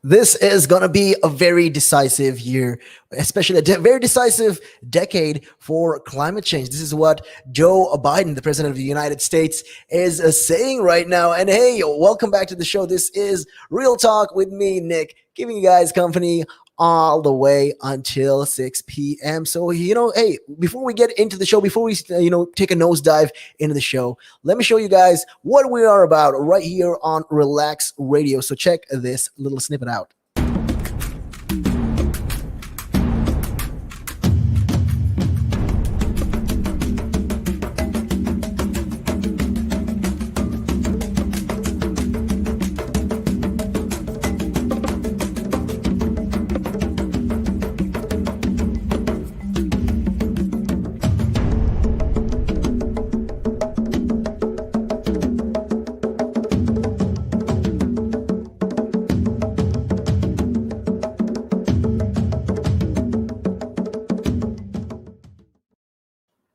This is going to be a very decisive year, especially a very decisive decade for climate change. This is what Joe Biden, the president of the United States, is saying right now. And hey, welcome back to the show. This is Real Talk with me, Nick, giving you guys company all the way until 6 p.m. So, hey, before we get into the show, before we, take a nosedive into the show, let me show you guys what we are about right here on Relax Radio. So check this little snippet out.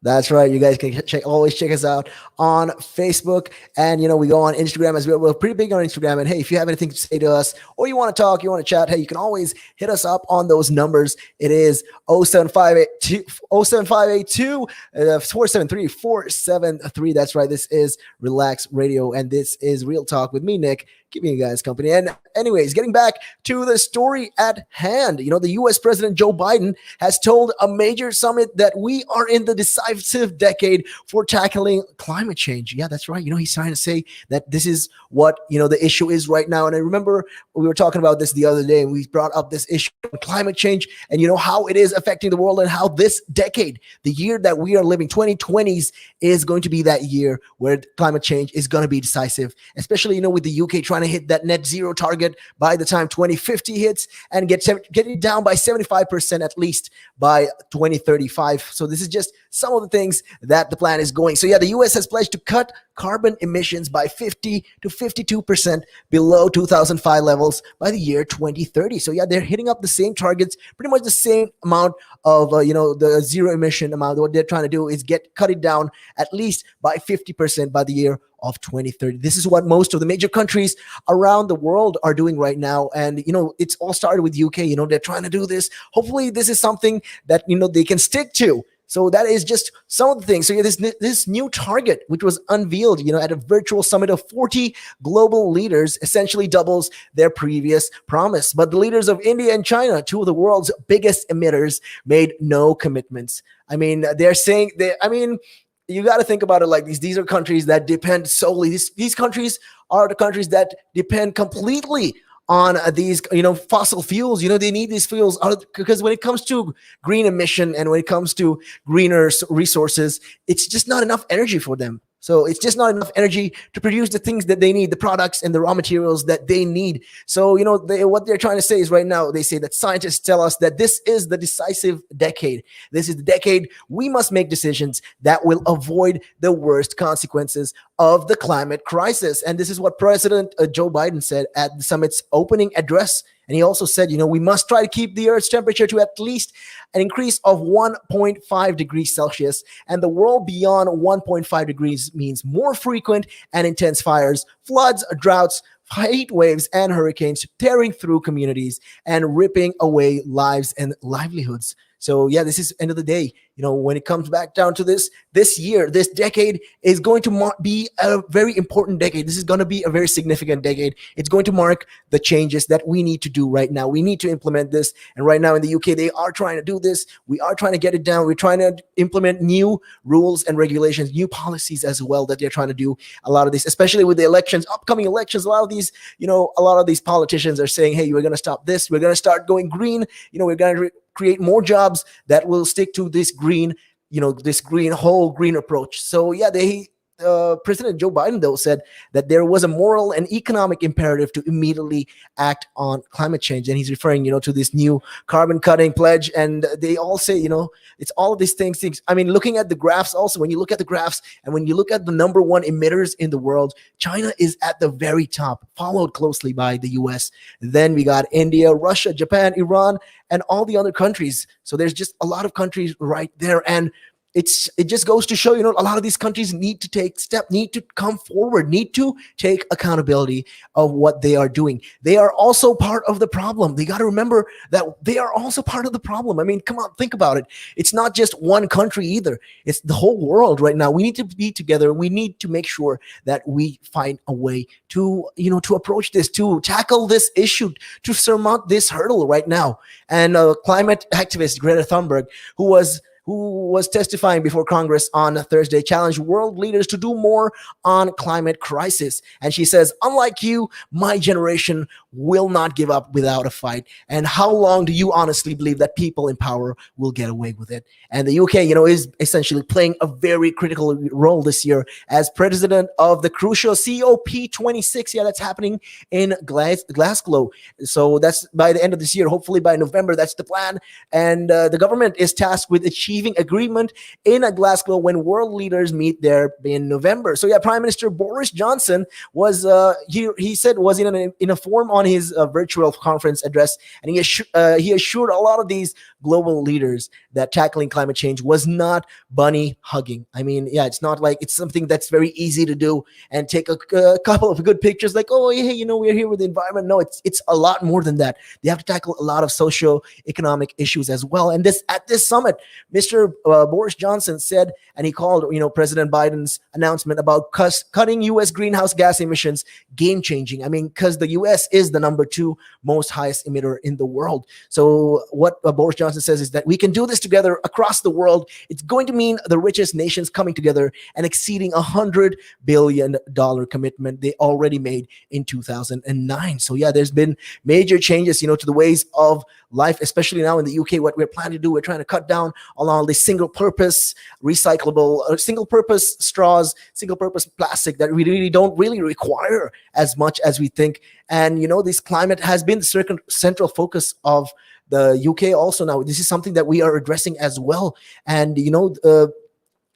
That's right. You guys can always check us out on Facebook, and we go on Instagram as well. We're pretty big on Instagram. And hey, if you have anything to say to us, or you want to talk, you want to chat, hey, you can always hit us up on those numbers. It is 07582 473. That's right. This is Relax Radio, and this is Real Talk with me, Nick, giving you guys company. And anyways, getting back to the story at hand, the U.S. President Joe Biden has told a major summit that we are in the decisive decade for tackling climate change. Yeah, that's right. He's trying to say that this is what, the issue is right now. And I remember we were talking about this the other day, and we brought up this issue of climate change and, how it is affecting the world, and how this decade, the year that we are living, 2020s, is going to be that year where climate change is going to be decisive, especially, with the UK trying to hit that net zero target by the time 2050 hits, and get it down by 75% at least by 2035. So this is just some of the things that the plan is going. So yeah, the US has pledged to cut carbon emissions by 50 to 52% below 2005 levels by the year 2030. So yeah, they're hitting up the same targets, pretty much the same amount of the zero emission amount. What they're trying to do is cut it down at least by 50% by the year of 2030. This is what most of the major countries around the world are doing right now. And, it's all started with UK. They're trying to do this. Hopefully this is something that, they can stick to. So that is just some of the things. So yeah, this new target, which was unveiled, at a virtual summit of 40 global leaders, essentially doubles their previous promise. But the leaders of India and China, two of the world's biggest emitters, made no commitments. I mean, they're saying you got to think about it like this. These are countries that depend solely. These countries are the countries that depend completely on these, fossil fuels. They need these fuels because when it comes to green emission and when it comes to greener resources, it's just not enough energy for them. So it's just not enough energy to produce the things that they need, the products and the raw materials that they need. So, what they're trying to say is right now, they say that scientists tell us that this is the decisive decade. This is the decade we must make decisions that will avoid the worst consequences of the climate crisis. And this is what President Joe Biden said at the summit's opening address. And he also said, we must try to keep the Earth's temperature to at least an increase of 1.5 degrees Celsius. And the world beyond 1.5 degrees means more frequent and intense fires, floods, droughts, heat waves, and hurricanes tearing through communities and ripping away lives and livelihoods. So yeah, this is end of the day. When it comes back down to this year, this decade is going to be a very important decade. This is going to be a very significant decade. It's going to mark the changes that we need to do right now. We need to implement this. And right now in the UK, they are trying to do this. We are trying to get it down. We're trying to implement new rules and regulations, new policies as well that they're trying to do. A lot of this, especially with the upcoming elections, a lot of these politicians are saying, hey, we're going to stop this. We're going to start going green. We're going to create more jobs that will stick to this green approach. So yeah, President Joe Biden, though, said that there was a moral and economic imperative to immediately act on climate change. And he's referring, to this new carbon cutting pledge. And they all say, it's all of these things. I mean, looking at the graphs also, when you look at the graphs and when you look at the number one emitters in the world, China is at the very top, followed closely by the US. Then we got India, Russia, Japan, Iran, and all the other countries. So there's just a lot of countries right there. And it just goes to show, a lot of these countries need to need to come forward, need to take accountability of what they are doing. They are also part of the problem. They got to remember that they are also part of the problem. I mean, come on, think about it. It's not just one country either. It's the whole world right now. We need to be together. We need to make sure that we find a way to, to approach this, to tackle this issue, to surmount this hurdle right now. And climate activist Greta Thunberg, who was testifying before Congress on Thursday, challenged world leaders to do more on climate crisis. And she says, unlike you, my generation will not give up without a fight. And how long do you honestly believe that people in power will get away with it? And the UK, is essentially playing a very critical role this year as president of the crucial COP26. Yeah, that's happening in Glasgow. So that's by the end of this year. Hopefully by November, that's the plan. And the government is tasked with achieving agreement in Glasgow when world leaders meet there in November. So yeah, Prime Minister Boris Johnson was he said was in a forum on his virtual conference address, and he assured a lot of these global leaders that tackling climate change was not bunny hugging. I mean, yeah, it's not like it's something that's very easy to do and take a couple of good pictures like, oh, hey, we're here with the environment. No, it's a lot more than that. They have to tackle a lot of socio-economic issues as well. And at this summit, Mr. Boris Johnson said, and he called, President Biden's announcement about cutting U.S. greenhouse gas emissions game-changing. I mean, because the U.S. is the number 2 most highest emitter in the world. So what Boris Johnson says is that we can do this together across the world. It's going to mean the richest nations coming together and exceeding $100 billion commitment they already made in 2009. So yeah, there's been major changes, to the ways of life, especially now in the UK. What we're planning to do, we're trying to cut down on all the single-purpose recyclable, single-purpose straws, single-purpose plastic that we really don't require as much as we think. And, this climate has been the central focus of the UK also now. This is something that we are addressing as well. And,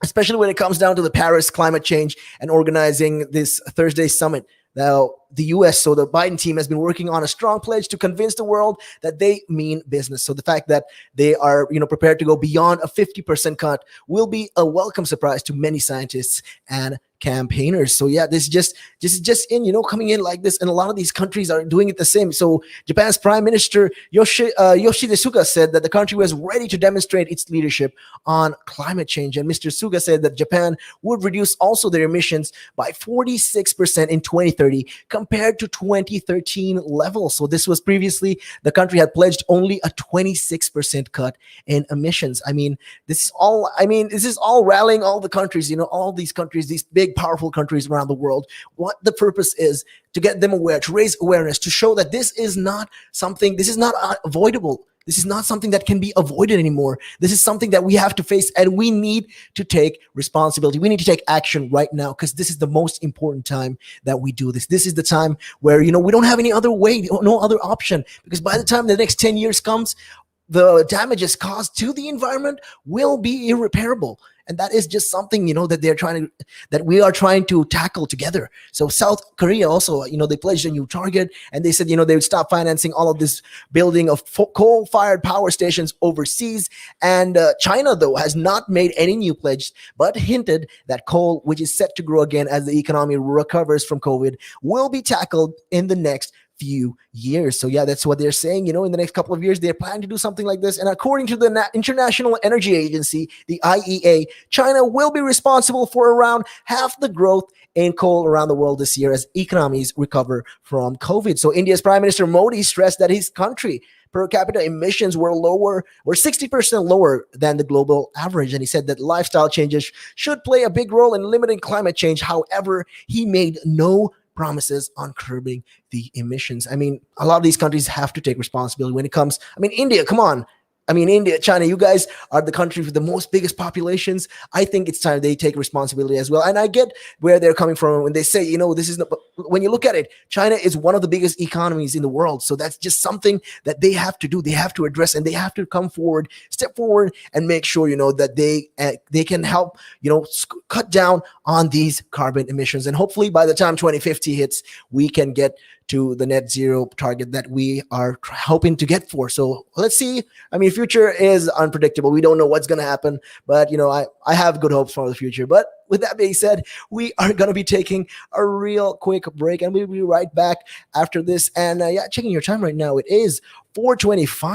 especially when it comes down to the Paris climate change and organizing this Thursday summit. Now, the U.S., so the Biden team has been working on a strong pledge to convince the world that they mean business. So the fact that they are, prepared to go beyond a 50% cut will be a welcome surprise to many scientists and campaigners. So yeah, this is just in, coming in like this, and a lot of these countries are doing it the same. So Japan's Prime Minister Yoshihide Suga said that the country was ready to demonstrate its leadership on climate change. And Mr. Suga said that Japan would reduce also their emissions by 46% in 2030 compared to 2013 levels. So this was previously, the country had pledged only a 26% cut in emissions. This is all rallying all the countries, all these countries, these big, powerful countries around the world. What the purpose is to get them aware, to raise awareness, to show that this is not avoidable. This is not something that can be avoided anymore. This is something that we have to face, and we need to take responsibility. We need to take action right now, because this is the most important time that we do this. This is the time where, we don't have any other way, no other option, because by the time the next 10 years comes, the damages caused to the environment will be irreparable. And that is just something, that we are trying to tackle together. So South Korea also, they pledged a new target, and they said, they would stop financing all of this building of coal-fired power stations overseas. And China, though, has not made any new pledge, but hinted that coal, which is set to grow again as the economy recovers from COVID, will be tackled in the next few years. So yeah, that's what they're saying. In the next couple of years, they're planning to do something like this. And according to the International Energy Agency, the IEA, China will be responsible for around half the growth in coal around the world this year as economies recover from COVID. So India's Prime Minister Modi stressed that his country per capita emissions were 60% lower than the global average. And he said that lifestyle changes should play a big role in limiting climate change. However, he made no promises on curbing the emissions. A lot of these countries have to take responsibility when it comes. India, come on. India, China, you guys are the country with the most biggest populations. I think it's time they take responsibility as well. And I get where they're coming from when they say, this is not, when you look at it, China is one of the biggest economies in the world. So that's just something that they have to do. They have to address, and they have to step forward and make sure, that they can help, cut down on these carbon emissions. And hopefully by the time 2050 hits, we can get to the net zero target that we are hoping to get for. So let's see. I mean, future is unpredictable. We don't know what's going to happen, but I have good hopes for the future. But with that being said, we are going to be taking a real quick break, and we'll be right back after this. And yeah, checking your time right now, it is 4:25.